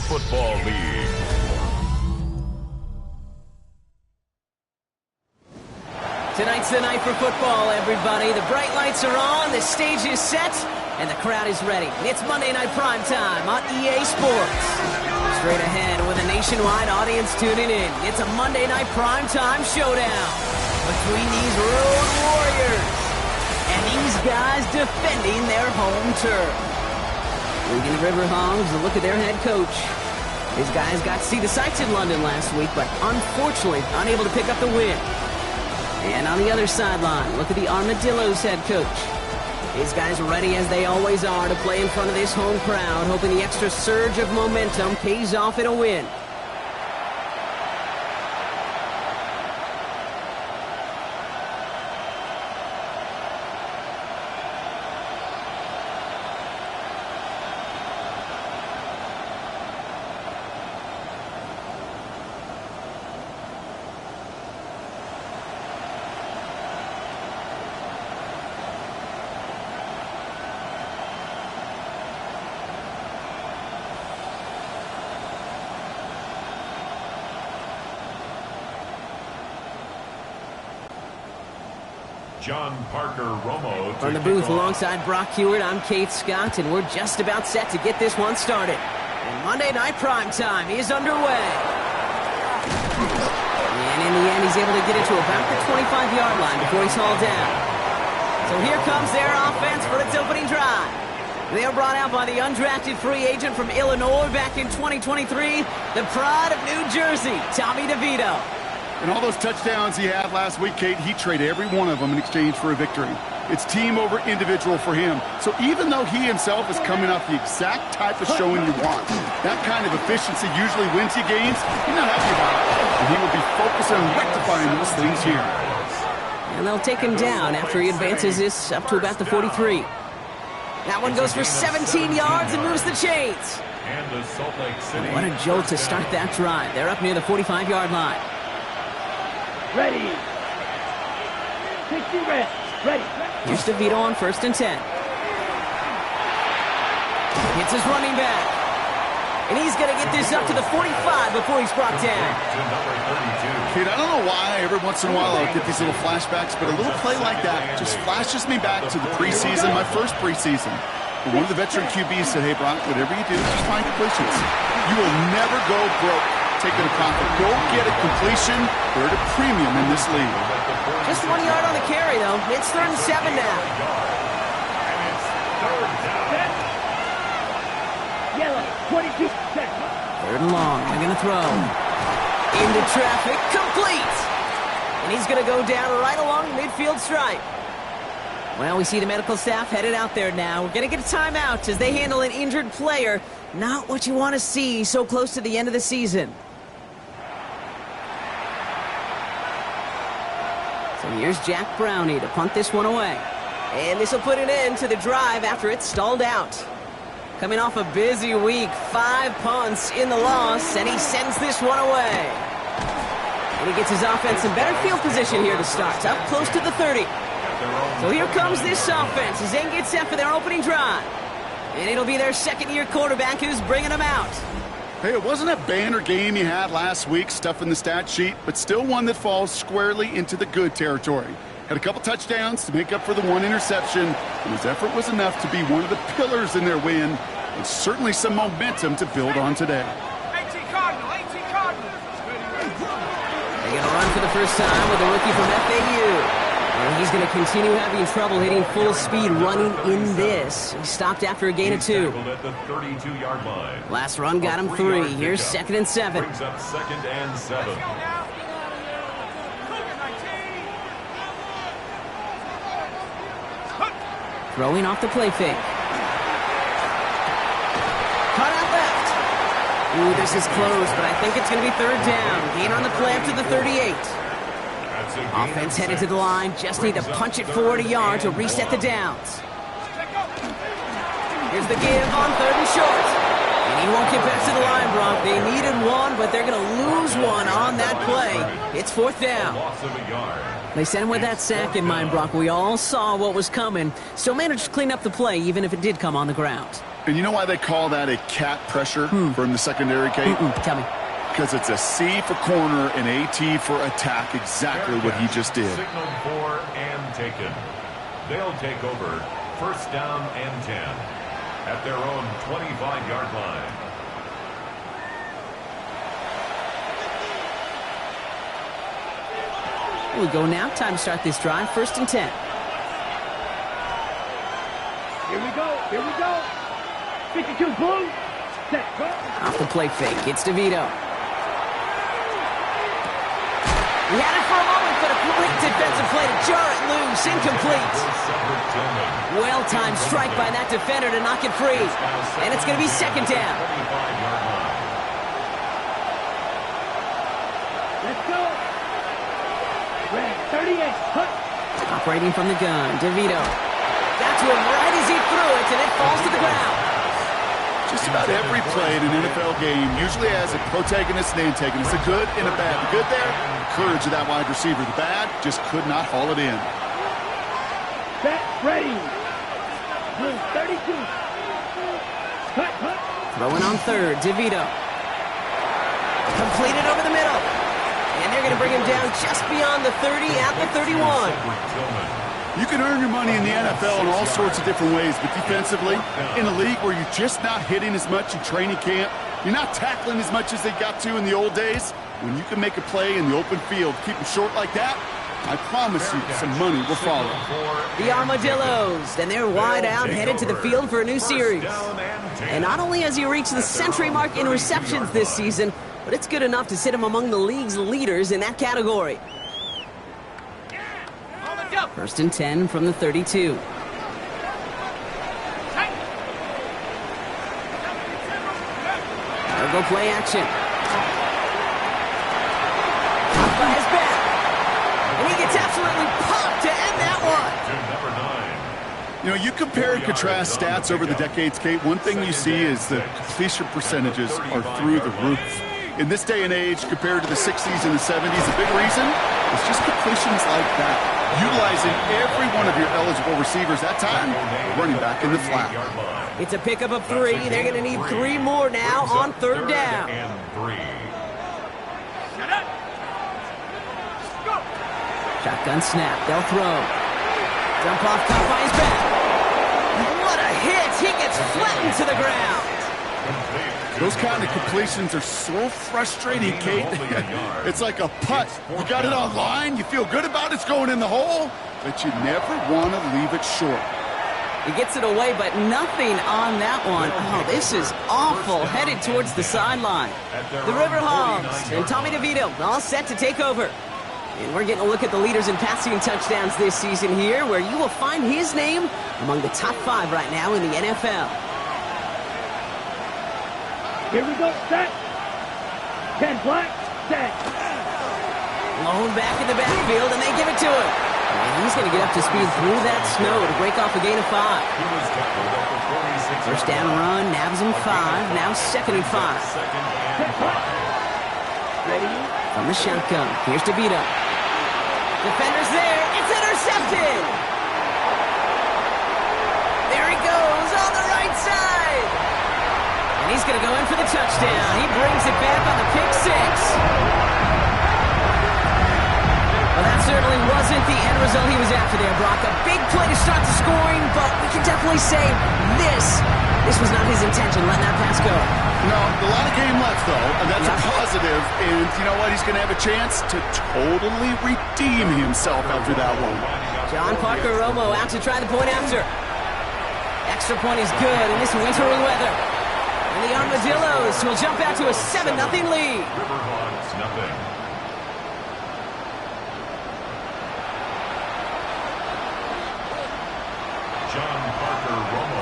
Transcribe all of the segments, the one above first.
Football League. Tonight's the night for football, everybody. The bright lights are on, the stage is set, and the crowd is ready. It's Monday Night Primetime on EA Sports. Straight ahead with a nationwide audience tuning in. It's a Monday Night Primetime Showdown between these road warriors and these guys defending their home turf. Leading the River Hogs, a look at their head coach. His guys got to see the sights in London last week, but unfortunately unable to pick up the win. And on the other sideline, look at the Armadillos head coach. His guys are ready, as they always are, to play in front of this home crowd, hoping the extra surge of momentum pays off in a win. John Parker Romo. From the booth alongside Brock Hewitt, I'm Keith Scott, and we're just about set to get this one started. And Monday Night Primetime is underway. And in the end, he's able to get it to about the 25-yard line before he's hauled down. So here comes their offense for its opening drive. They are brought out by the undrafted free agent from Illinois back in 2023, the pride of New Jersey, Tommy DeVito. And all those touchdowns he had last week, Kate, he traded every one of them in exchange for a victory. It's team over individual for him. So even though he himself is coming off the exact type of showing you want, that kind of efficiency usually wins you games. You're not happy about it. And he will be focused on rectifying those things here. And they'll take him down after he advances this up to about the 43. That one goes for 17 yards and moves the chains. And what a jolt to start that drive. They're up near the 45-yard line. Ready. 60 reps. Ready. Here's DeVito on 1st and 10. Hits his running back. And he's going to get this up to the 45 before he's brought down. Kid, I don't know why every once in a while I'll get these little flashbacks, but a little play like that just flashes me back to the preseason, my first preseason. One of the veteran QBs said, hey, Brock, whatever you do, just find completions. You will never go broke taking a profit. Go get a completion. We're at a premium in this league. Just 1 yard on the carry, though. It's 3rd and 7 now. Yellow, 22 seconds. 3rd and long. They're going to throw. Into traffic. Complete. And he's going to go down right along the midfield stripe. Well, we see the medical staff headed out there now. We're going to get a timeout as they handle an injured player. Not what you want to see so close to the end of the season. So here's Jack Brownie to punt this one away. And this will put an end to the drive after it's stalled out. Coming off a busy week, 5 punts in the loss, and he sends this one away. And he gets his offense in better field position here to start, up close to the 30. So here comes this offense as they get set for their opening drive. And it'll be their second-year quarterback who's bringing them out. Hey, it wasn't a banner game you had last week, stuff in the stat sheet, but still one that falls squarely into the good territory. Had a couple touchdowns to make up for the one interception, and his effort was enough to be one of the pillars in their win, and certainly some momentum to build on today. 18 Cardinal. They're going to run for the first time with a rookie from FAU. And he's going to continue having trouble hitting full speed running in this. He stopped after a gain of 2. At the 32-yard line. Last run got him 3. Here's 2nd and 7. Brings up 2nd and 7. Throwing off the play fake. Cut out left. Ooh, this is close, but I think it's going to be 3rd down. Gain on the play up to the 38. Offense headed to the line. Just need to punch it forward a yard to reset the downs. Here's the give on 3rd and short. And he won't get back to the line, Brock. They needed one, but they're going to lose one on that play. It's 4th down. They sent him with that sack in mind, Brock. We all saw what was coming. Still managed to clean up the play, even if it did come on the ground. And you know why they call that a cat pressure from the secondary, Kate? Tell me. Because it's a C for corner and a T for attack, exactly what he just did. Signaled for and taken. They'll take over first down and 10 at their own 25-yard line. Here we go now. Time to start this drive. First and 10. Here we go. Here we go. 52 blue. Set. Go. Off the play fake. It's DeVito. He had it for a moment, but a quick defensive play to jar it loose. Incomplete. Well-timed strike by that defender to knock it free. And it's going to be second down. Let's go. Red 38. Hunt. Operating from the gun. DeVito. Got to him right as he threw it, and it falls to the ground. Just about every play in an NFL game usually has a protagonist and antagonist, a good and a bad. The good there, the courage of that wide receiver. The bad, just could not haul it in. Set. Ready. Blue 32. Cut. Cut. Throwing on third. DeVito. Completed over the middle. And they're going to bring him down just beyond the 30 at the 31. You can earn your money in the NFL in all sorts of different ways, but defensively, in a league where you're just not hitting as much in training camp, you're not tackling as much as they got to in the old days, when you can make a play in the open field, keep them short like that, I promise you some money will follow. The Armadillos, and they're wide out, headed to the field for a new series. And not only has he reached the century mark in receptions this season, but it's good enough to sit him among the league's leaders in that category. First and 10 from the 32. Go play action. Up by his back. And he gets absolutely pumped to end that one. You know, you compare and contrast stats over the decades, Kate. One thing you see is the completion percentages are through the roof. In this day and age, compared to the 60s and the 70s, a big reason is just completions like that. Utilizing every one of your eligible receivers that time, running back in the flat. It's a pickup of 3. They're going to need 3 more now on third down. Shotgun snap. They'll throw. Dump off, caught by his back. What a hit. He gets flattened to the ground. Those kind of completions are so frustrating, Kate. It's like a putt. You got it on line, you feel good about it's going in the hole, but you never want to leave it short. He gets it away, but nothing on that one. Oh, this is awful. Headed towards the sideline. The Riverhogs and Tommy DeVito all set to take over. And we're getting a look at the leaders in passing touchdowns this season here, where you will find his name among the top 5 right now in the NFL. Here we go. Set. 10 black. Set. Blown back in the backfield, and they give it to him. And he's going to get up to speed through that snow to break off a gain of 5. First down run, nabs him 5. Now second and 5. Ready. From the shotgun, here's DeVito. Defender's there. It's intercepted. There he goes on the right side. And he's going to go in for the touchdown. He brings it back on the pick 6. Well, that certainly wasn't the end result he was after there, Brock. A big play to start the scoring, but we can definitely say this was not his intention, letting that pass go. No, a lot of game left, though, and that's a positive. And you know what? He's going to have a chance to totally redeem himself after that one. John Parker Romo out to try the point after. Extra point is good in this wintry weather. And the Armadillos will jump out to a 7-0 lead. Riverhogs, nothing.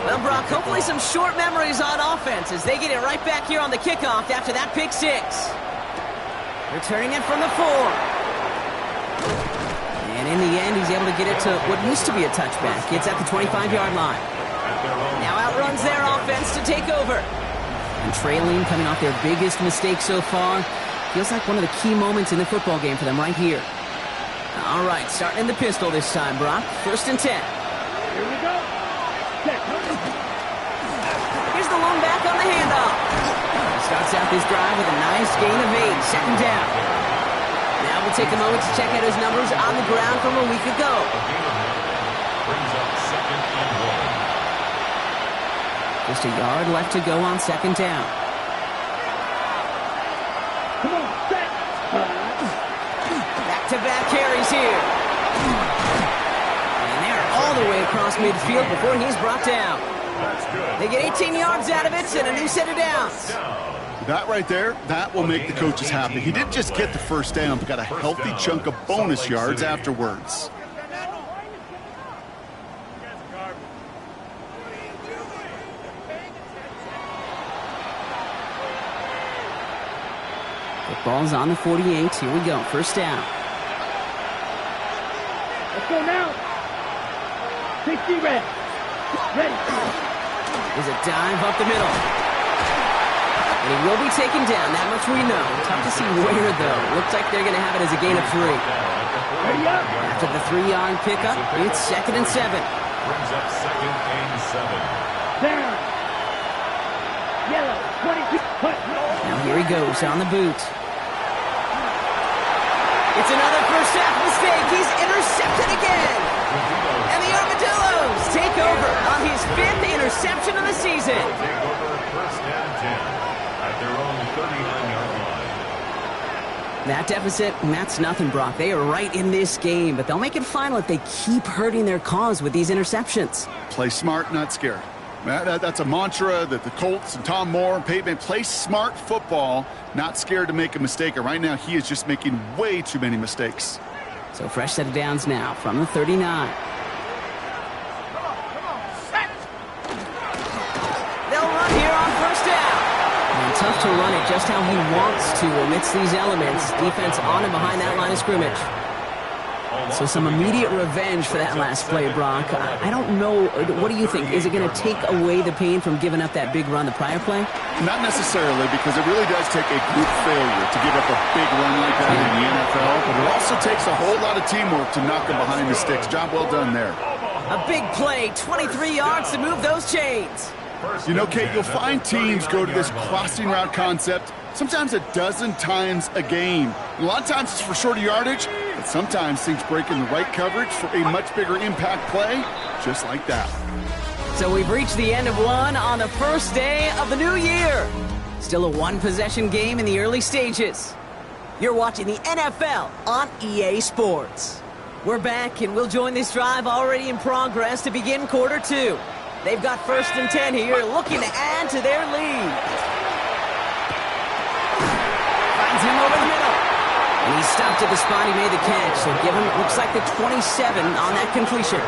Well, Brock, hopefully some short memories on offense as they get it right back here on the kickoff after that pick 6. Returning it from the 4. And in the end, he's able to get it to what used to be a touchback. It's at the 25-yard line. Now outruns their offense to take over. And trailing, coming off their biggest mistake so far. Feels like one of the key moments in the football game for them right here. All right, starting in the pistol this time, Brock. First and 10. Here we go. Set. Here's Here's the lone back on the handoff. He starts out this drive with a nice gain of 8. Second down. Now we'll take a moment to check out his numbers on the ground from a week ago. Brings up 2nd and 1. Just a yard left to go on 2nd down. Come on, set. Back-to-back carries here. And they're all the way across midfield before he's brought down. That's good. They get 18 yards out of it and a new set of downs. That right there, that will make the coaches happy. He didn't just get the first down, but got a healthy chunk of bonus yards afterwards. The ball's on the 48. Here we go. First down. Let's go now. 60 red. Ready. There's a dive up the middle. And he will be taken down. That much we know. Tough to see where, though. Looks like they're going to have it as a gain of 3. Ready up. After the 3-yard pickup, it's 2nd and 7. Brings up 2nd and 7. Down. Yellow. 22. Now here he goes on the boot. It's another first half mistake. He's intercepted again. And the Armadillos take over on his 5th interception of the season. Take over 1st and 10 at their own 39-yard line. That deficit, that's nothing, Brock. They are right in this game, but they'll make it final if they keep hurting their cause with these interceptions. Play smart, not scared. That's a mantra that the Colts and Tom Moore and Peyton play smart football, not scared to make a mistake. And right now, he is just making way too many mistakes. So fresh set of downs now from the 39. They'll run here on first down. And tough to run it just how he wants to amidst these elements. Defense on and behind that line of scrimmage. So some immediate revenge for that last play, Brock. I don't know. What do you think? Is it going to take away the pain from giving up that big run the prior play? Not necessarily, because it really does take a group failure to give up a big run like that in the NFL. But it also takes a whole lot of teamwork to knock them behind the sticks. Job well done there. A big play, 23 yards to move those chains. You know, Kate, you'll find teams go to this crossing route concept sometimes a dozen times a game. A lot of times it's for shorter yardage, but sometimes things break in the right coverage for a much bigger impact play, just like that. So we've reached the end of one on the first day of the new year. Still a one-possession game in the early stages. You're watching the NFL on EA Sports. We're back, and we'll join this drive already in progress to begin quarter 2. They've got 1st and 10 here, looking to add to their lead. Finds him over the middle. And he stopped at the spot he made the catch. So give him, looks like the 27 on that completion.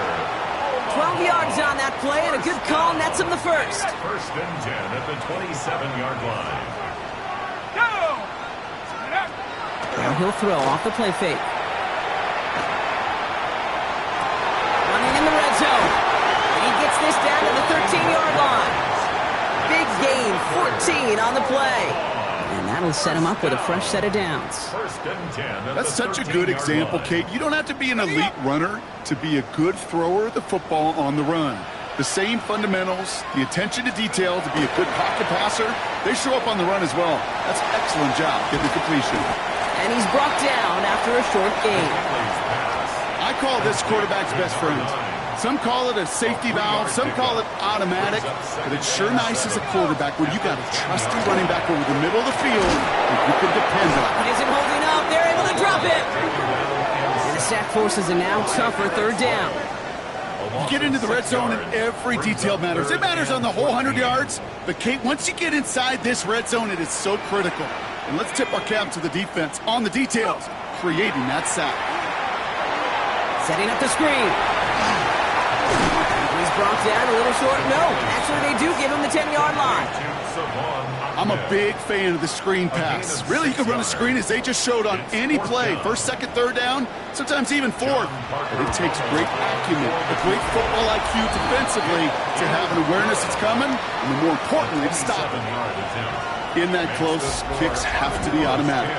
12 yards on that play, and a good call nets him the first. 1st and 10 at the 27-yard line. Now he'll throw off the play fake. Running in the red zone. And he gets this down to the 13-yard line. Big gain, 14 on the play. And that'll set him up with a fresh set of downs. 1st and 10. That's such a good example, Kate. You don't have to be an elite runner to be a good thrower of the football on the run. The same fundamentals, the attention to detail to be a good pocket passer, they show up on the run as well. That's an excellent job getting the completion. And he's brought down after a short gain. I call this quarterback's best friend. Some call it a safety valve, some call it automatic, but it's sure nice as a quarterback when you got a trusty running back over the middle of the field that you can depend on. Isn't holding up. They're able to drop it. And the sack forces a now tougher 3rd down. You get into the red zone and every detail matters. It matters on the whole 100 yards, but Kate, once you get inside this red zone, it is so critical. And let's tip our cap to the defense on the details, creating that sack. Setting up the screen. He's brought down a little short. No, actually they do give him the 10-yard line. I'm a big fan of the screen pass. Really, you can run a screen as they just showed on any play. 1st, 2nd, 3rd down, sometimes even 4th. But it takes great acumen, a great football IQ defensively to have an awareness it's coming, and more importantly, to stop it. In that close, kicks have to be automatic.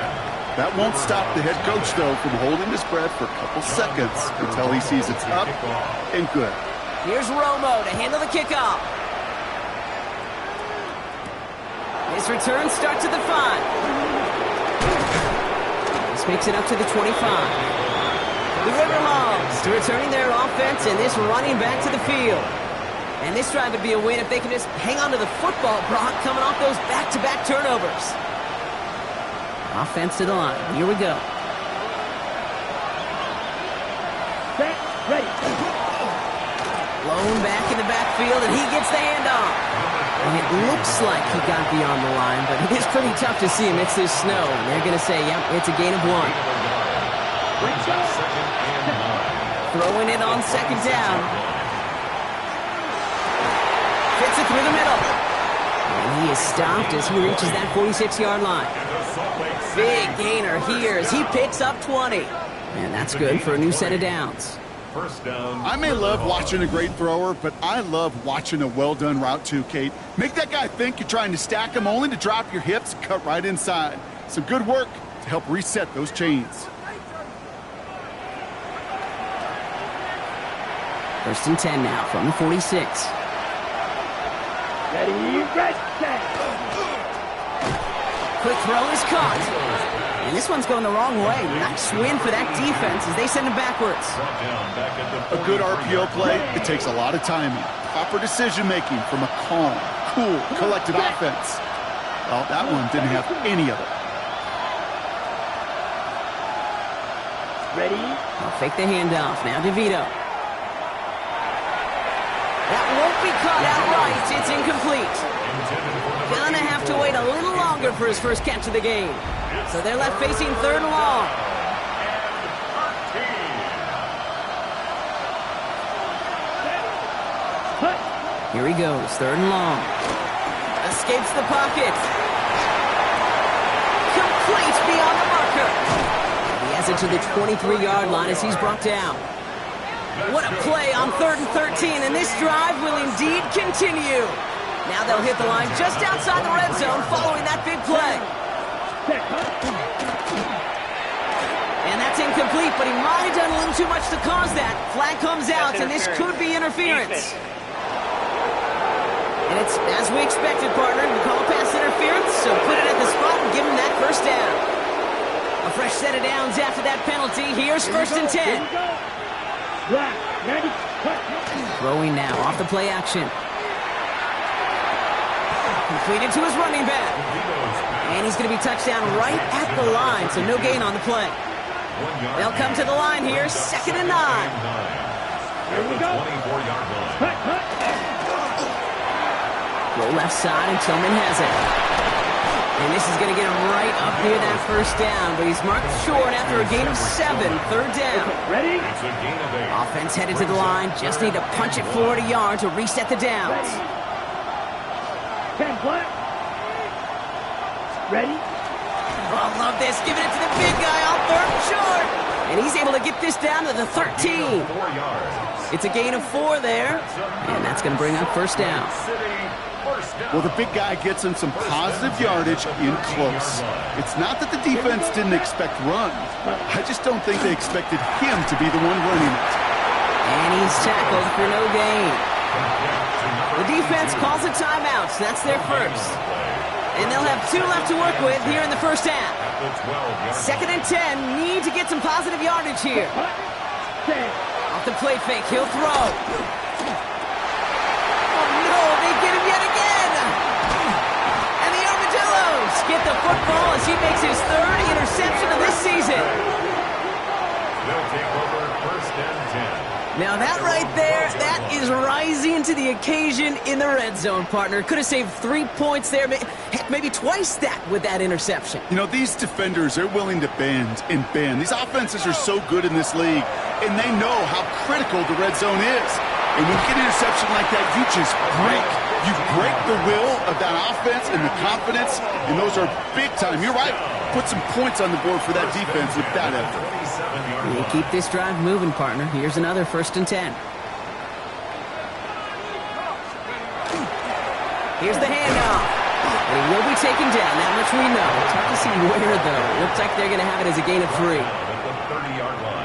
That won't stop the head coach, though, from holding his breath for a couple seconds until he sees it's up and good. Here's Romo to handle the kickoff. His return starts at the 5. This makes it up to the 25. The Riverhawks returning their offense and this running back to the field. And this drive would be a win if they can just hang on to the football, Brock, coming off those back-to-back turnovers. Offense to the line. Here we go. Set, ready. Blown back in the backfield, and he gets the handoff. And it looks like he got beyond the line, but it is pretty tough to see amidst this snow. And they're going to say, yep, it's a gain of 1. Brings up 2nd and 9. Throwing it on 2nd down. Fits it through the middle. And he is stopped as he reaches that 46-yard line. Big gainer here as he picks up 20. And that's good for a new set of downs. First down. I may love watching a great thrower, but I love watching a well-done route too, Kate. Make that guy think you're trying to stack him only to drop your hips, cut right inside. Some good work to help reset those chains. 1st and 10 now from the 46. Ready, red, set. Quick throw is caught. And this one's going the wrong way. Nice win for that defense as they send him backwards. A good RPO play, it takes a lot of timing. Proper decision-making from a calm, cool, collected offense. Well, that one didn't have any of it. Ready. They'll fake the handoff. Now DeVito. That won't be caught outright. It's incomplete. Gonna have to wait a little longer for his first catch of the game. So they're left facing 3rd and long. Here he goes, 3rd and long. Escapes the pocket. Complete beyond the marker. He has it to the 23-yard line as he's brought down. What a play on 3rd and 13, and this drive will indeed continue. Now they'll hit the line just outside the red zone following that big play. And that's incomplete, but he might have done a little too much to cause that. Flag comes out, and this could be interference. And it's as we expected, partner. We call pass interference, so put it at the spot and give him that first down. A fresh set of downs after that penalty. Here's 1st and 10. Throwing now off the play action. Completed to his running back. And he's going to be touched down right at the line, so no gain on the play. They'll come to the line here, 2nd and 9. Here we go. 24-yard line. Roll left side, and Tillman has it. And this is going to get him right up near that first down, but he's marked short after a gain of 7, 3rd down. Ready? It's a gain of 8. Offense headed to the line, just need to punch it forward a yard to reset the downs. 10 black. Ready? Oh, I love this, giving it to the big guy on 3rd and short. And he's able to get this down to the 13. 4 yards. It's a gain of 4 there, and that's going to bring up first down. Well, the big guy gets him some positive yardage in close. It's not that the defense didn't expect runs. I just don't think they expected him to be the one running it. And he's tackled for no gain. The defense calls a timeout, so that's their first. And they'll have 2 left to work with here in the first half. 2nd and 10, need to get some positive yardage here. Off the play fake, he'll throw. Oh no, they get him yet again. And the Armadillos get the football as he makes his 3rd interception of this season. They'll take over 1st and 10. Now that right there, that is rising to the occasion in the red zone, partner. Could have saved 3 points there, heck, maybe twice that with that interception. You know, these defenders, they're willing to bend and bend. These offenses are so good in this league, and they know how critical the red zone is. And when you get an interception like that, you just break. You break the will of that offense and the confidence, and those are big time. You're right. Put some points on the board for that defense with that effort. We'll keep this drive moving, partner. Here's another 1st and 10. Here's the handoff. And he will be taken down, that much we know. Tough to see where, though. Looks like they're going to have it as a gain of 3.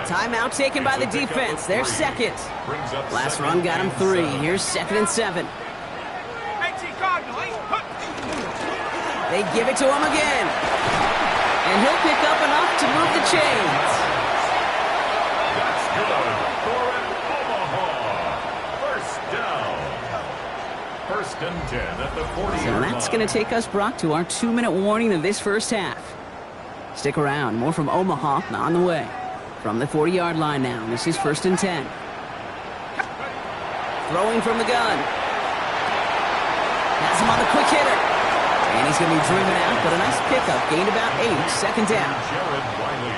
Timeout taken by the defense. They're 2nd. Last run got him 3. Here's 2nd and 7. They give it to him again. And he'll pick up enough to move the chains. That's good for an Omaha. First down. 1st and 10 at the 40-yard line. So that's going to take us, Brock, to our 2-minute warning of this first half. Stick around. More from Omaha on the way. From the 40-yard line now. This is 1st and 10. Throwing from the gun. Has him on the quick hitter. And he's going to be driven out, but a nice pickup. Gained about 8. 2nd down.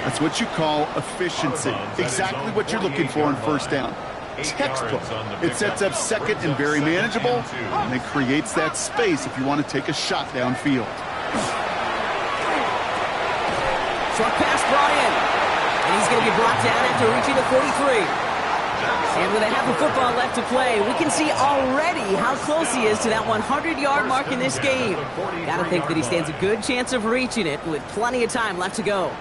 That's what you call efficiency. Exactly what you're looking for in 1st down. Textbook. It sets up 2nd and very manageable, and it creates that space if you want to take a shot downfield. Short pass brought in. And he's going to be brought down after reaching the 43. And with a half of football left to play, we can see already how close he is to that 100-yard mark in this game. Gotta think that he stands a good chance of reaching it with plenty of time left to go.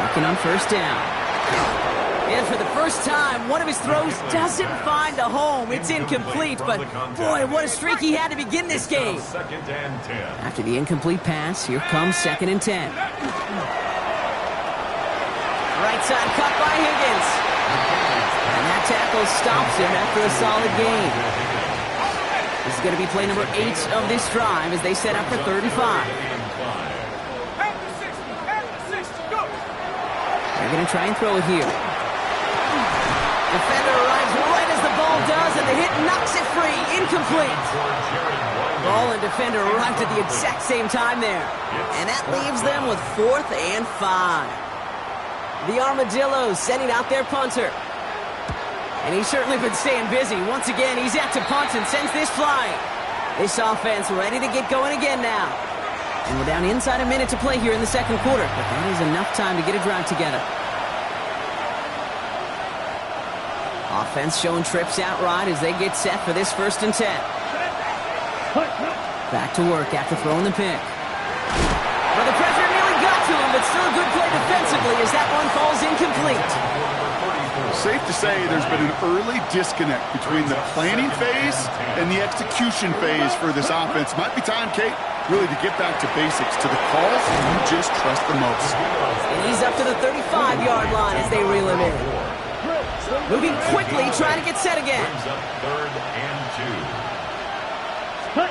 Working on 1st down. And for the first time, one of his throws doesn't find a home. It's incomplete, but boy, what a streak he had to begin this game. After the incomplete pass, here comes 2nd and 10. Right side cut by Higgins. And that tackle stops him after a solid gain. This is going to be play number 8 of this drive as they set up for 35. They're going to try and throw it here. Defender arrives right as the ball does, and the hit knocks it free. Incomplete. Ball and defender arrived at the exact same time there. And that leaves them with 4th and 5. The Armadillos sending out their punter. And he's certainly been staying busy. Once again, he's out to punt and sends this flying. This offense ready to get going again now. And we're down inside a minute to play here in the 2nd quarter. But that is enough time to get a drive together. Offense showing trips outright as they get set for this 1st and 10. Back to work after throwing the pick. Well, the pressure nearly got to him, but still a good play defensively as that one falls incomplete. Safe to say there's been an early disconnect between the planning phase and the execution phase for this offense. Might be time, Kate, really to get back to basics, to the calls you just trust the most. And he's up to the 35-yard line as they reel him in. Moving quickly, trying to get set again. 3rd and 2.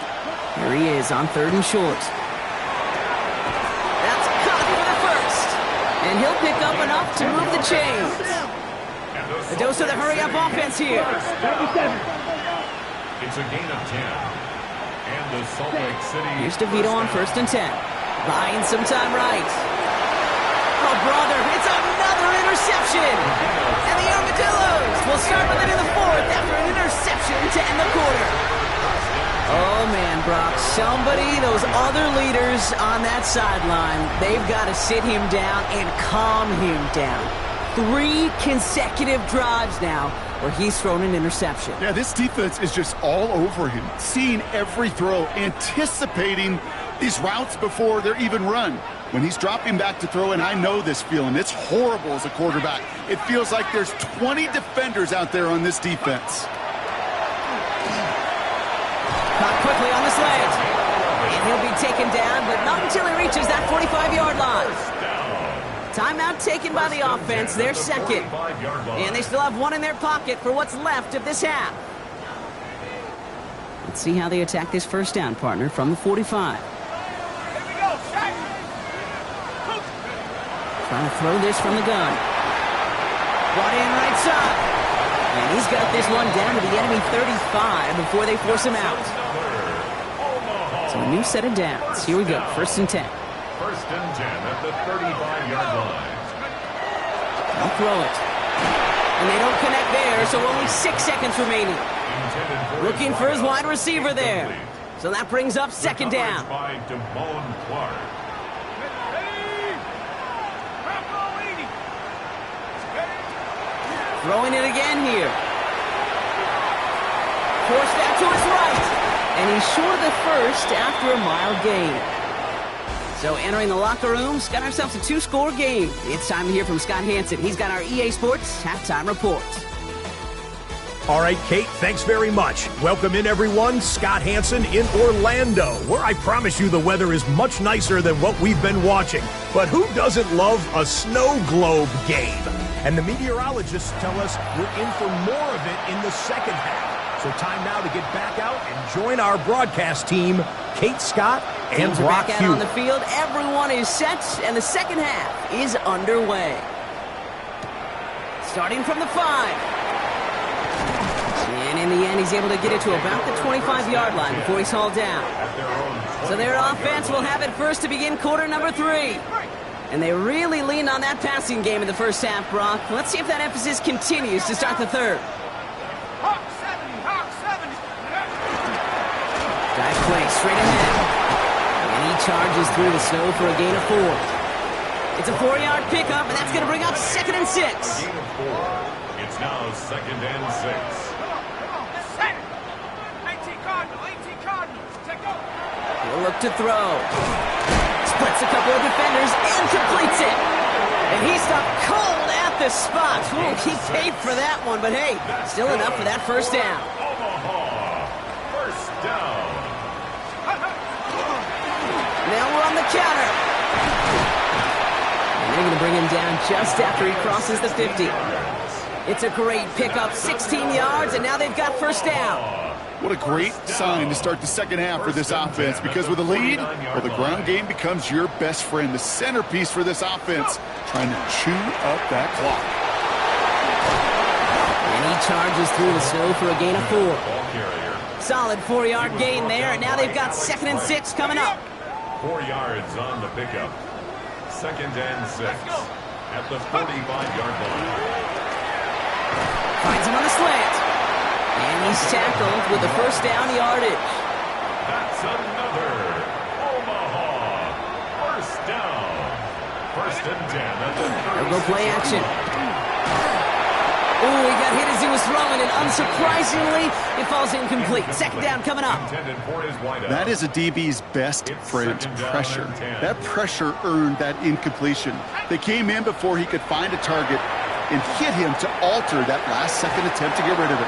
Here he is on 3rd and short. That's caught for the 1st. And he'll pick up enough to move the chains. A dose of the hurry-up offense here. It's a gain of 10. And the Salt Lake City. Here's DeVito on 1st and 10. Buying some time right. Oh, brother, it's another interception. And the Armadillos will start with it in the 4th after an interception to end the quarter. Oh, man, Brock, those other leaders on that sideline, they've got to sit him down and calm him down. 3 consecutive drives now where he's thrown an interception. Yeah, this defense is just all over him, seeing every throw, anticipating these routes before they're even run. When he's dropping back to throw, and I know this feeling, it's horrible as a quarterback. It feels like there's 20 defenders out there on this defense. Caught quickly on the slant. And he'll be taken down, but not until he reaches that 45-yard line. Timeout taken by the offense, their 2nd. And they still have 1 in their pocket for what's left of this half. Let's see how they attack this 1st down, partner, from the 45. Trying to throw this from the gun. Brought in right side. And he's got this one down to the enemy 35 before they force him out. So a new set of downs. Here we go, 1st and 10. 1st and 10 at the 35-yard line. They'll throw it. And they don't connect there, so only 6 seconds remaining. Looking for his wide receiver there. So that brings up 2nd down. Throwing it again here. Forced out to his right. And he's short of the 1st after a mild gain. So entering the locker room, got ourselves a 2-score game. It's time to hear from Scott Hansen. He's got our EA Sports halftime report. All right, Kate, thanks very much. Welcome in, everyone. Scott Hansen in Orlando, where I promise you the weather is much nicer than what we've been watching. But who doesn't love a snow globe game? And the meteorologists tell us we're in for more of it in the second half. So time now to get back out and join our broadcast team, Kate Scott and Teams are Brock back out Hughes. on the field. Everyone is set, and the second half is underway. Starting from the 5. And in the end, he's able to get it to about the 25-yard line before he's hauled down. So their offense will have it first to begin quarter number 3. And they really leaned on that passing game in the first half, Brock. Let's see if that emphasis continues to start the third. Dive play straight ahead. And he charges through the snow for a gain of 4. It's a 4-yard pickup, and that's going to bring up 2nd and 6. Gain of 4. It's now 2nd and 6. He'll look to throw. Splits a couple of defenders and completes it. And he stopped cold at the spot. Ooh, he paid for that one, but hey, still enough for that first down. Omaha, first down. Now we're on the counter. And they're going to bring him down just after he crosses the 50. It's a great pickup, 16 yards, and now they've got first down. What a great sign to start the second half for this offense, because with a lead, well, the ground game becomes your best friend, the centerpiece for this offense, trying to chew up that clock. And he charges through the snow for a gain of 4. Solid 4-yard gain there, and now they've got 2nd and 6 coming up. 4 yards on the pickup. 2nd and 6 at the 45-yard line. Finds him on the slant. And he's tackled with the first down yardage. That's another Omaha first down. 1st and 10 at the 36. They'll go play action. Oh, he got hit as he was throwing, and unsurprisingly, it falls incomplete. 2nd down coming up. That is a DB's best friend, pressure. That pressure earned that incompletion. They came in before he could find a target and hit him to alter that last-second attempt to get rid of it.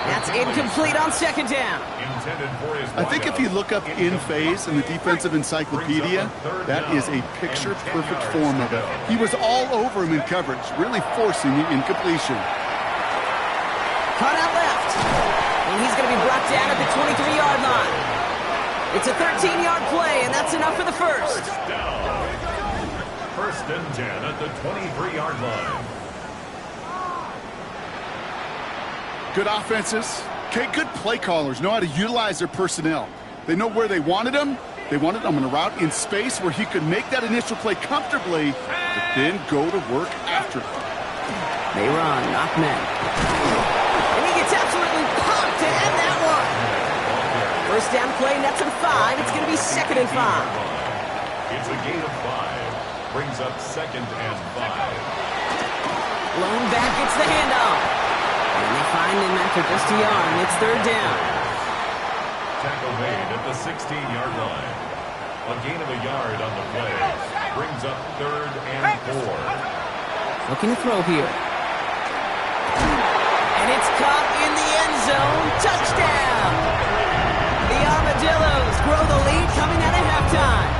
That's incomplete on 2nd down. I think if you look up in phase in the defensive encyclopedia, that is a picture-perfect form of it. He was all over him in coverage, really forcing the incompletion. Caught out left. And he's going to be brought down at the 23-yard line. It's a 13-yard play, and that's enough for the first. 1st and 10 at the 23-yard line. Good offenses. Okay, good play callers know how to utilize their personnel. They know where they wanted him. They wanted him on a route in space where he could make that initial play comfortably, but then go to work after it. They run, knock men. And he gets absolutely pumped to end that one. First down play, nets him 5. It's going to be 2nd and 5. It's a gain of 5. Brings up 2nd and 5. Blown back, it's the handoff. And they find him after just a yard, and it's 3rd down. Tackle made at the 16-yard line. A gain of a yard on the play. Brings up 3rd and 4. Looking to throw here. And it's caught in the end zone. Touchdown! The Armadillos grow the lead coming out of halftime.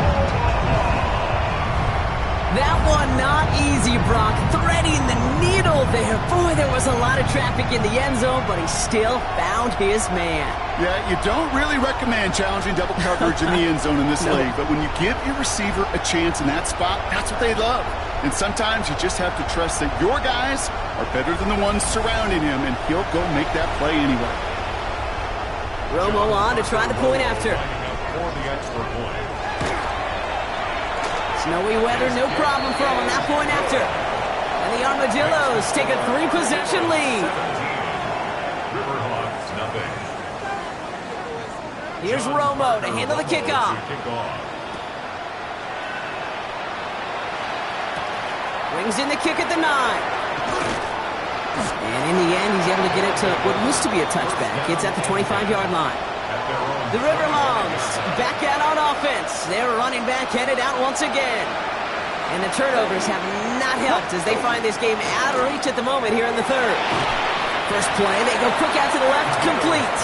That one not easy, Brock. Threading the needle there. Boy, there was a lot of traffic in the end zone, but he still found his man. Yeah, you don't really recommend challenging double coverage in the end zone in this league, but when you give your receiver a chance in that spot, that's what they love. And sometimes you just have to trust that your guys are better than the ones surrounding him, and he'll go make that play anyway. Romo on to try the point after. For the extra point. Snowy weather, no problem for him on that point after. And the Armadillos take a 3-possession lead. Riverhawks, nothing. Here's Romo to handle the kickoff. Brings in the kick at the 9. And in the end, he's able to get it to what used to be a touchback. It's at the 25-yard line. The Riverhawks back out on offense. Their running back headed out once again. And the turnovers have not helped as they find this game out of reach at the moment here in the 3rd. First play, they go quick out to the left, complete.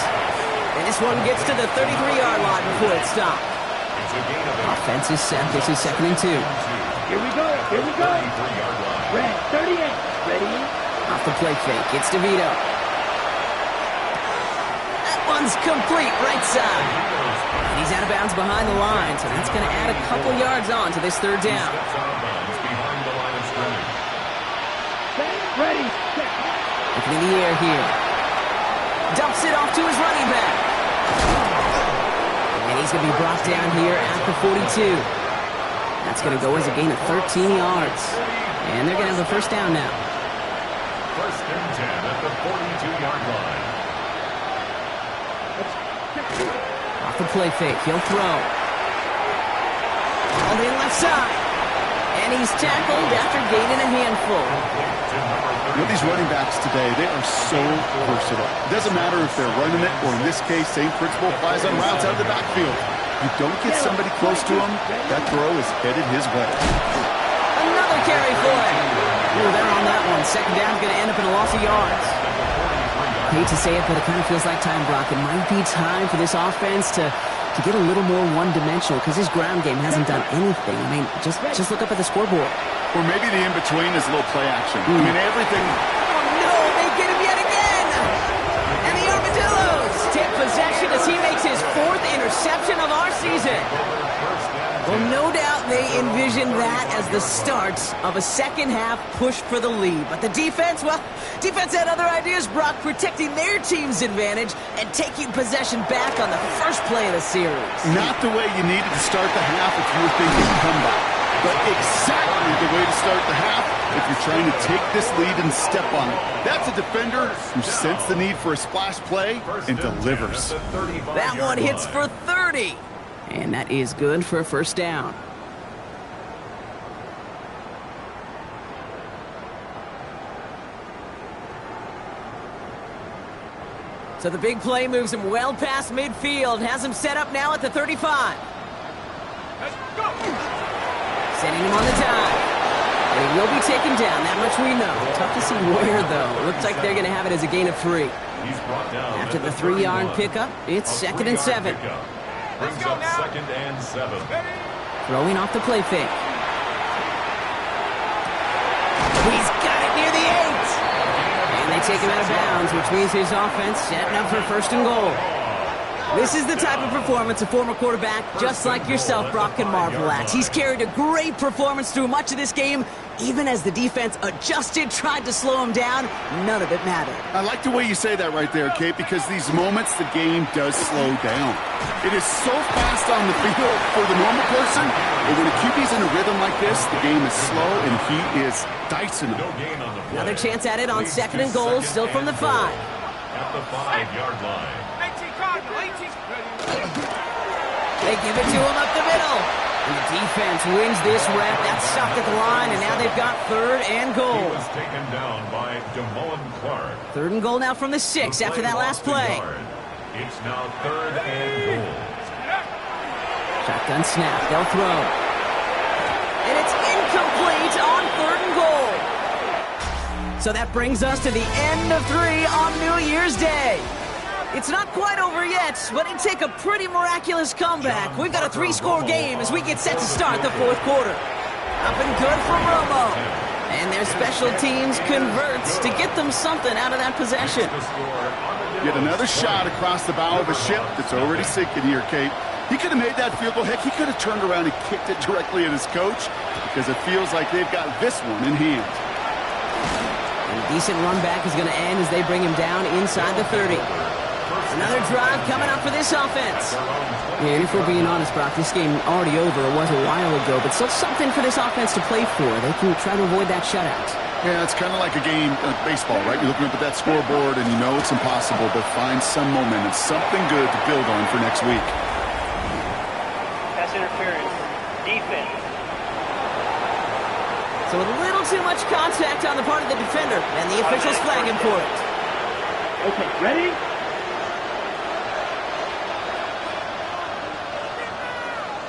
And this one gets to the 33-yard line before it stopped. Offense is set. This is 2nd and 2. Here we go. Here we go. Red, 38. Ready? Off the play fake. It's DeVito. That one's complete, right side. And he's out of bounds behind the line, so that's going to add a couple yards on to this 3rd down. Ready. Looking in the air here. Dumps it off to his running back. And he's going to be brought down here at the 42. That's going to go as a gain of 13 yards. And they're going to have the 1st down now. 1st and 10 at the 42-yard line. Off the play fake. He'll throw. All in left side. And he's tackled after gaining a handful. You know, these running backs today, they are so versatile. It doesn't matter if they're running it, or in this case, same principle applies on routes out of the backfield. You don't get somebody close to him, that throw is headed his way. Another carry for him. Ooh, they're on that one. 2nd down's going to end up in a loss of yards. I hate to say it, but it kind of feels like time, Brock. It might be time for this offense to get a little more one-dimensional, because his ground game hasn't done anything. I mean, just look up at the scoreboard. Or maybe the in-between is a little play action. I mean, everything... Oh, no, they get him yet again! And the Armadillos take possession as he makes his 4th interception of our season. Well, no doubt they envisioned that as the start of a second-half push for the lead. But the defense, well, defense had other ideas, Brock, protecting their team's advantage and taking possession back on the first play of the series. Not the way you needed to start the half if you were thinking comeback, but exactly the way to start the half if you're trying to take this lead and step on it. That's a defender who sensed the need for a splash play and delivers. That one hits for 30. And that is good for a 1st down. So the big play moves him well past midfield. Has him set up now at the 35. Let's go. Setting him on the dive. And he will be taken down. That much we know. Tough to see where, though. Looks like they're going to have it as a gain of 3. After the 3-yard pickup, it's 2nd and 7. Brings up 2nd and 7. Throwing off the play fake. He's got it near the 8. And they take him out of bounds, which means his offense setting up for 1st and goal. This is the type of performance a former quarterback, just like yourself, Brock, can marvel at. He's carried a great performance through much of this game. Even as the defense adjusted, tried to slow him down, none of it mattered. I like the way you say that right there, Kate, because these moments the game does slow down. It is so fast on the field for the normal person, but when a QB's in a rhythm like this, the game is slow and he is dicing them. Another chance at it on 2nd and goal, still from the 5. At the 5-yard line. They give it to him up the middle. And the defense wins this rep. That's stopped at the line, and now they've got 3rd and goal. He was taken down by Clark. 3rd and goal now from the 6 after that last play. It's now 3rd and goal. Shotgun snap. They'll throw. And it's incomplete on 3rd and goal. So that brings us to the end of 3 on New Year's Day. It's not quite over yet, but it'd take a pretty miraculous comeback. We've got a 3-score game as we get set to start the 4th quarter. Up and good from Romo. And their special teams converts to get them something out of that possession. Yet another shot across the bow of a ship that's already sinking here, Kate. He could have made that field goal. Heck, he could have turned around and kicked it directly at his coach because it feels like they've got this one in hand. And a decent run back is going to end as they bring him down inside the 30. Another drive coming up for this offense. Yeah, and if we're being honest, Brock, this game already over. It was a while ago, but still something for this offense to play for. They can try to avoid that shutout. Yeah, it's kind of like a game, like baseball, right? You're looking up at that scoreboard, and you know it's impossible, but find some momentum, something good to build on for next week. Pass interference. Defense. So a little too much contact on the part of the defender, and the officials flag him for it. Okay, ready?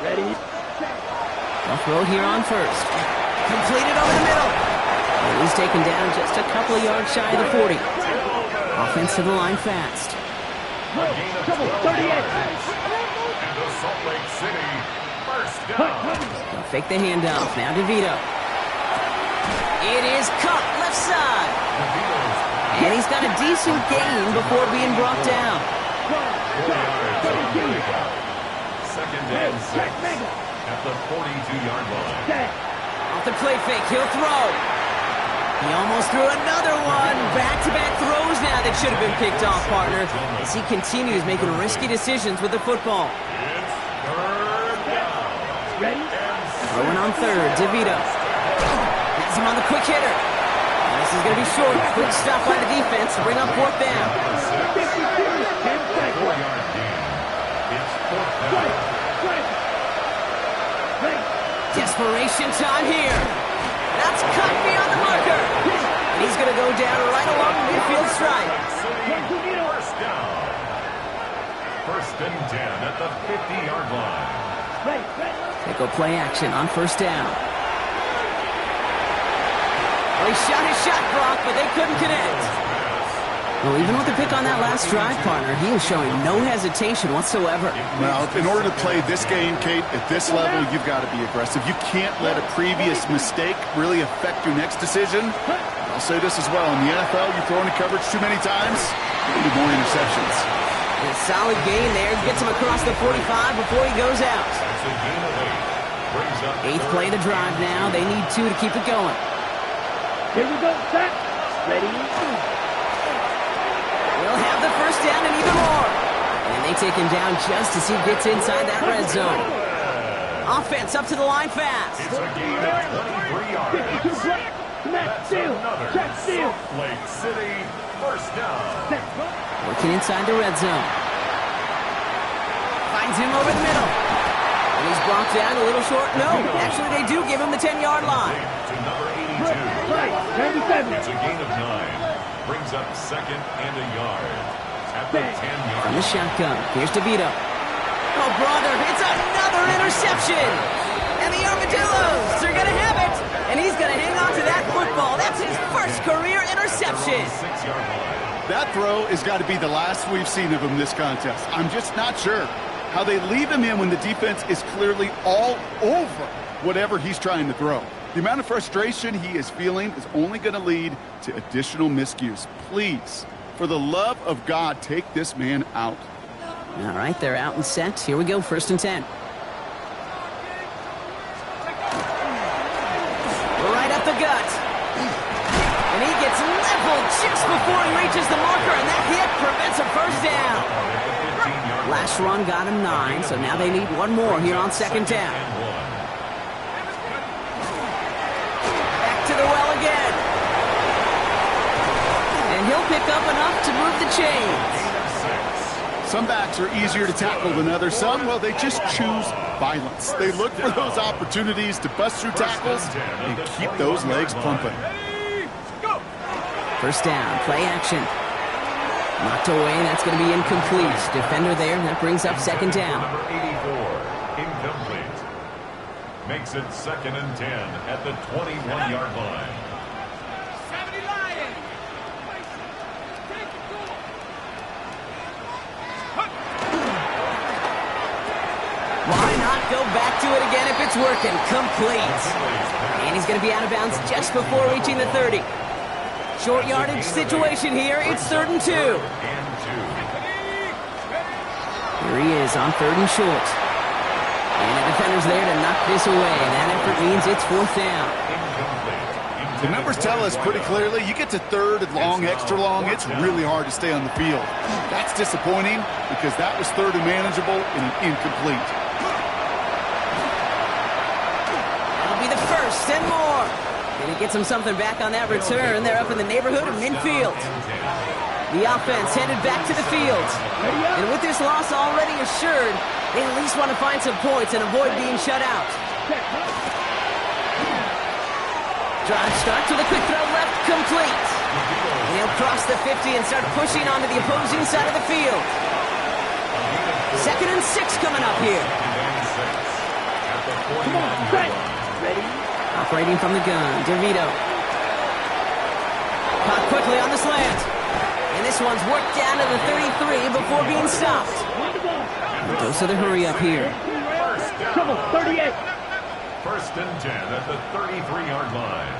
Ready? They'll throw here on 1st. Completed over the middle. And he's taken down just a couple of yards shy of the 40. Offense to the line fast. A gain of 12 yards. And the Salt Lake City first down. They'll fake the handoff. Now DeVito. It is caught left side. And he's got a decent gain before being brought down. 4 yards on the pickup. Second and 6 at the 42-yard line. Off the play fake, he'll throw. He almost threw another one. Back-to-back throws now that should have been picked off, partner, as he continues making risky decisions with the football. It's third down. Ready? Throwing on third, DeVito. Has him on the quick hitter. And this is going to be short. Quick stop by the defense to bring up fourth down. 4-yard gain. It's fourth down. Desperation time here. That's cut beyond the marker. And he's going to go down right along the midfield stripe. First down. First and 10 at the 50-yard line. They go play action on first down. Well, he shot his shot, Brock, but they couldn't connect. Well, even with the pick on that last drive, partner, he is showing no hesitation whatsoever. Well, in order to play this game, Kate, at this level, you've got to be aggressive. You can't let a previous mistake really affect your next decision. I'll say this as well. In the NFL, you throw into coverage too many times, you need more interceptions. A solid gain there. Gets him across the 45 before he goes out. That's a gain of 8. Brings up 8th play of the drive now. They need 2 to keep it going. Here we go, set. Ready? We'll have the first down and even more. And they take him down just as he gets inside that red zone. Offense up to the line fast. It's a gain of 23 yards. 52 black. That's Another check steal. Salt Lake City first down. Working inside the red zone. Finds him over the middle. And he's brought down a little short. No, actually they do give him the 10-yard line. To number 82. Right, 97. It's a gain of 9. Brings up second and a yard at the 10-yard From the shotgun, here's DeVito. Oh, brother, it's another interception. And the Armadillos are going to have it. And he's going to hang on to that football. That's his first career interception. 6-yard line. That throw has got to be the last we've seen of him this contest. I'm just not sure how they leave him in when the defense is clearly all over whatever he's trying to throw. The amount of frustration he is feeling is only going to lead to additional miscues. Please, for the love of God, take this man out. All right, they're out and set. Here we go, first and 10. Right up the gut. And he gets leveled just before he reaches the marker, and that hit prevents a first down. Last run got him 9, so now they need one more here on second down. Back to the well again. And he'll pick up enough to move the chains. Some backs are easier to tackle than others. Some, well, they just choose violence. They look for those opportunities to bust through tackles and keep those legs pumping. First down, play action. Knocked away, that's going to be incomplete. Defender there, and that brings up second down. Number 84, incomplete. Makes it second and 10 at the 21-yard line. Why not go back to it again if it's working? Complete. And he's going to be out of bounds just before reaching the 30. Short yardage situation here. It's 3rd and 2. Here he is on 3rd and short. And the defender's there to knock this away. That effort means it's 4th down. The numbers tell us pretty clearly, you get to 3rd and long, extra long, it's really hard to stay on the field. That's disappointing because that was 3rd and manageable and an incomplete. That'll be the first and more. And he gets him something back on that return. They're up in the neighborhood of midfield. The offense headed back to the field. And with this loss already assured, they at least want to find some points and avoid being shut out. Drive starts with a quick throw left, complete. And he'll cross the 50 and start pushing onto the opposing side of the field. 2nd and 6 coming up here. Come on, set. Ready? Operating from the gun, DeVito. Caught quickly on the slant. And this this one's worked down to the 33 before being stopped. Goes to the hurry up here. Trouble, 38. First and 10 at the 33-yard line.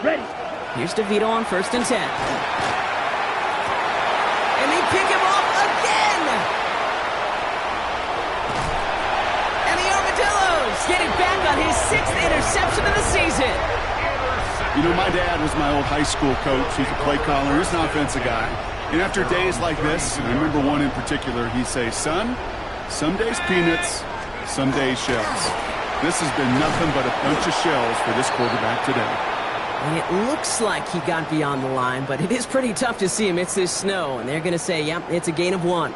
Ready. Here's DeVito on first and 10. And they pick him off again. And the Armadillos getting back on his 6th interception of the season. You know, my dad was my old high school coach. He's a play caller. He's an offensive guy. And after days like this, and I remember one in particular, he'd say, son, some days peanuts, some days shells. This has been nothing but a bunch of shells for this quarterback today. And it looks like he got beyond the line, but it is pretty tough to see amidst this snow. And they're going to say, yep, it's a gain of 1.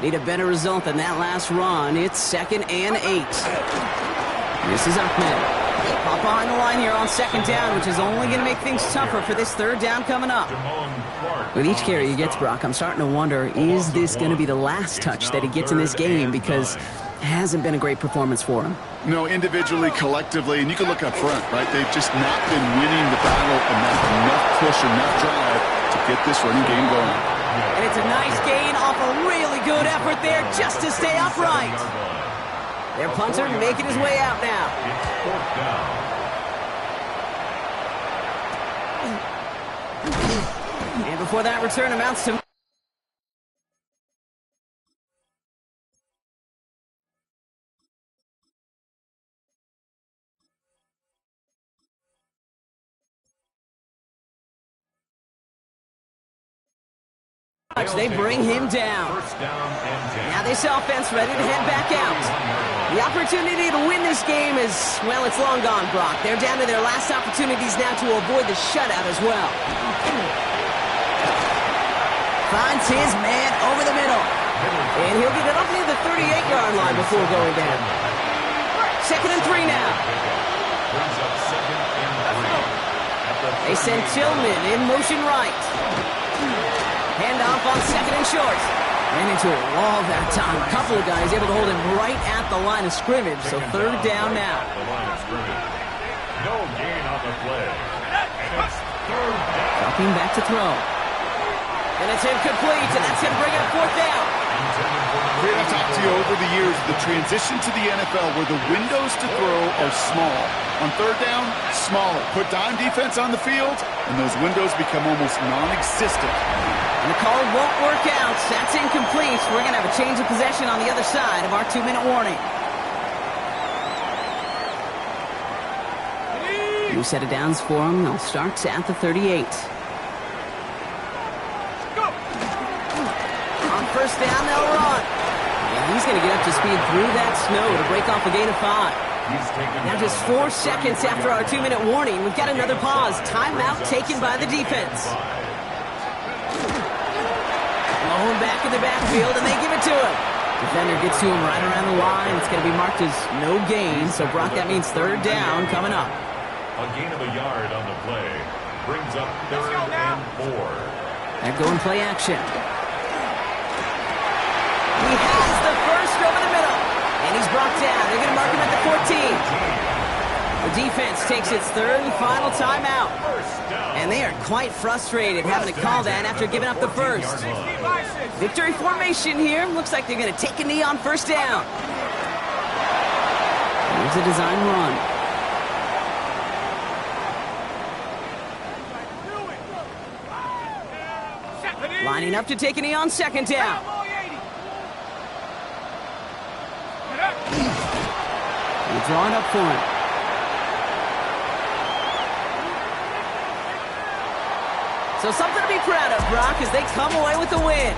Need a better result than that last run. It's 2nd and 8. This is Ahmed. Pop behind the line here on 2nd down, which is only going to make things tougher for this 3rd down coming up. With each carry he gets, Brock, I'm starting to wonder, is this going to be the last touch that he gets in this game? Because it hasn't been a great performance for him. No, individually, collectively, and you can look up front, right? They've just not been winning the battle enough push, enough drive to get this running game going. And it's a nice gain off a really good effort there just to stay upright. Their punter making his way out now. It's 4th down. And before that return amounts to... They bring him down. Now this offense ready to head back out. The opportunity to win this game is, well, it's long gone, Brock. They're down to their last opportunities now to avoid the shutout as well. Finds his man over the middle. And he'll get it up near the 38-yard line before going down. 2nd and 3 now. They send Tillman in motion right. Handoff on 2nd and short. Ran into a wall that time. A couple of guys able to hold him right at the line of scrimmage. So 3rd down now. No gain on the play. And it's 3rd down. Dropping back to throw. And it's incomplete, and that's going to bring up 4th down. Fred, I've talked to you over the years, the transition to the NFL where the windows to throw are small. On 3rd down, smaller. Put dime defense on the field, and those windows become almost non-existent. And the call won't work out. That's incomplete. We're going to have a change of possession on the other side of our 2-minute warning. New set of downs for them. They'll start at the 38. On 1st down, they'll run. And he's going to get up to speed through that snow to break off a gain of 5. Now just 4 seconds after our 2-minute warning, we've got another pause. Timeout taken by the defense. Going back in the backfield, and they give it to him. Defender gets to him right around the line. It's going to be marked as no gain. So, Brock, that means 3rd down coming up. A gain of a yard on the play brings up 3rd and 4. They're going play action. He has the first over the middle. And he's brought down. They're going to mark him at the 14. The defense takes its 3rd and final timeout. And they are quite frustrated having to call that after giving up the first. Victory formation here. Looks like they're going to take a knee on 1st down. Here's a design run. Lining up to take a knee on 2nd down. They're drawing up for him. So something to be proud of, Brock, as they come away with the win.